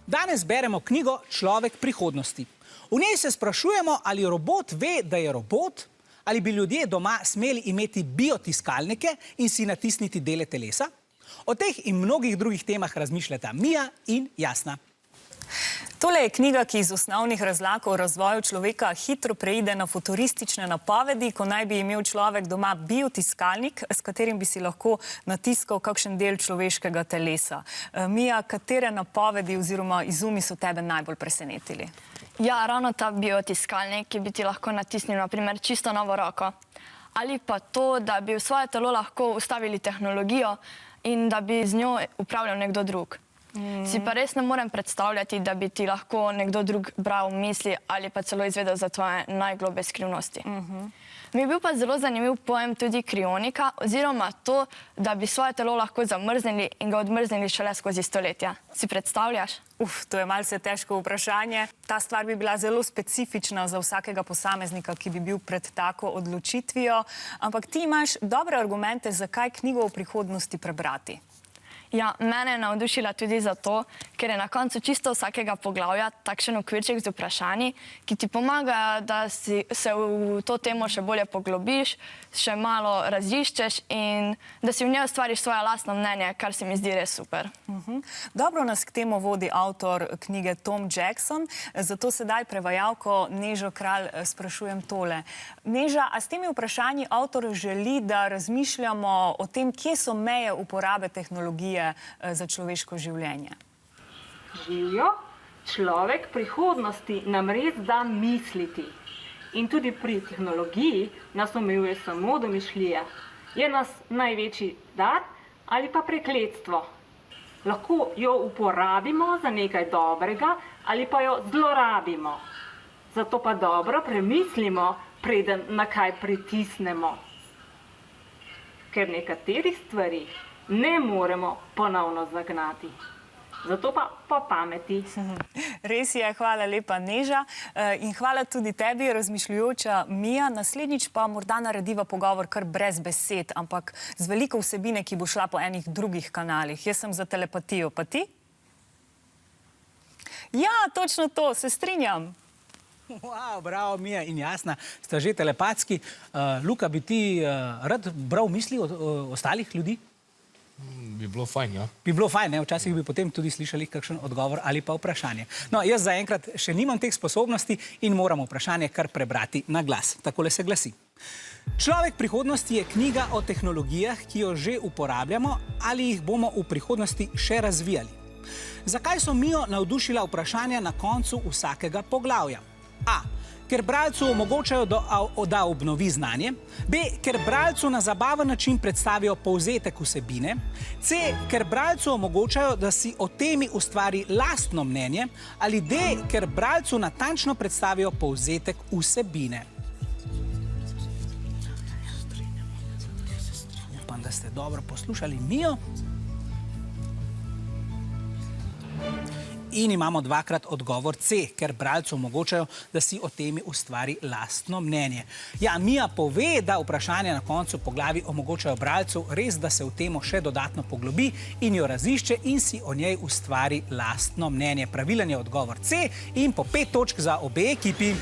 Danes beremo knjigo Človek prihodnosti. V njej se sprašujemo, ali robot ve, da je robot, ali bi ljudje doma smeli imeti biotiskalnike in si natisniti dele telesa. O teh in mnogih drugih temah razmišljata Mija in Jasna. Tole je knjiga, ki iz osnovnih razlag o razvoju človeka hitro preide na futuristične napovedi, ko naj bi imel človek doma biotiskalnik, s katerim bi si lahko natiskal kakšen del človeškega telesa. Mija, katere napovedi oziroma izumi so tebe najbolj presenetili? Ja, ravno ta biotiskalnik, ki bi ti lahko natisnil, na primer, čisto novo roko. Ali pa to, da bi v svoje telo lahko ustavili tehnologijo in da bi z njo upravljal nekdo drug. Si pa res ne morem predstavljati, da bi ti lahko nekdo drug bral misli ali pa celo izvedel za tvoje najgloblje skrivnosti. Mi je bil pa zelo zanimiv pojem tudi krionika, oziroma to, da bi svoje telo lahko zamrznili in ga odmrznili šele skozi stoletja. Si predstavljaš? To je malce težko vprašanje. Ta stvar bi bila zelo specifična za vsakega posameznika, ki bi bil pred tako odločitvijo. Ampak ti imaš dobre argumente, zakaj knjigo o prihodnosti prebrati. Ja, mene je navdušila tudi zato, ker je na koncu čisto vsakega poglavja takšen okvirček z vprašanji, ki ti pomagajo, da se v to temo še bolje poglobiš, še malo raziščeš in da si v njej ustvariš svoje lastno mnenje, kar se mi zdi res super. Dobro nas k temu vodi avtor knjige Tom Jackson, zato sedaj prevajalko Nežo Kralj sprašujem tole. Neža, a s temi vprašanji avtor želi, da razmišljamo o tem, kje so meje uporabe tehnologije za človeško življenje? Živjo, človek prihodnosti nam res da misliti. In tudi pri tehnologiji nas omejuje samo domišljija. Je nas največji dar ali pa prekletstvo. Lahko jo uporabimo za nekaj dobrega ali pa jo zlorabimo. Zato pa dobro premislimo, preden na kaj pritisnemo. Ker nekaterih stvari ne moremo ponovno zagnati. Zato pa po pameti. Res je, hvala lepa Neža in hvala tudi tebi, razmišljujoča Mija. Naslednjič pa morda narediva pogovor kar brez besed, ampak z veliko vsebine, ki bo šla po enih drugih kanalih. Jaz sem za telepatijo, pa ti? Ja, točno to, se strinjam. Wow, bravo, Mija in Jasna, sta že telepatski. Luka, bi ti rad bral misli od ostalih ljudi? Bi bilo fajn, ja. Bi bilo fajn, ne? Včasih bi potem tudi slišali kakšen odgovor ali pa vprašanje. No, jaz zaenkrat še nimam teh sposobnosti in moram vprašanje kar prebrati na glas. Takole se glasi. Človek prihodnosti je knjiga o tehnologijah, ki jo že uporabljamo ali jih bomo v prihodnosti še razvijali. Zakaj so Mijo navdušila vprašanja na koncu vsakega poglavja? A. Ker bralcu omogočajo, da obnovi znanje. B. Ker bralcu na zabaven način predstavijo povzetek vsebine. C. Ker bralcu omogočajo, da si o temi ustvari lastno mnenje. Ali D. Ker bralcu natančno predstavijo povzetek vsebine. Upam, da ste dobro poslušali Mijo. In imamo dvakrat odgovor C, ker bralcu omogočajo, da si o temi ustvari lastno mnenje. Ja, Mija pove, da vprašanja na koncu poglavij omogočajo bralcu res, da se v temo še dodatno poglobi in jo razišče in si o njej ustvari lastno mnenje. Pravilen je odgovor C in po 5 točk za obe ekipi.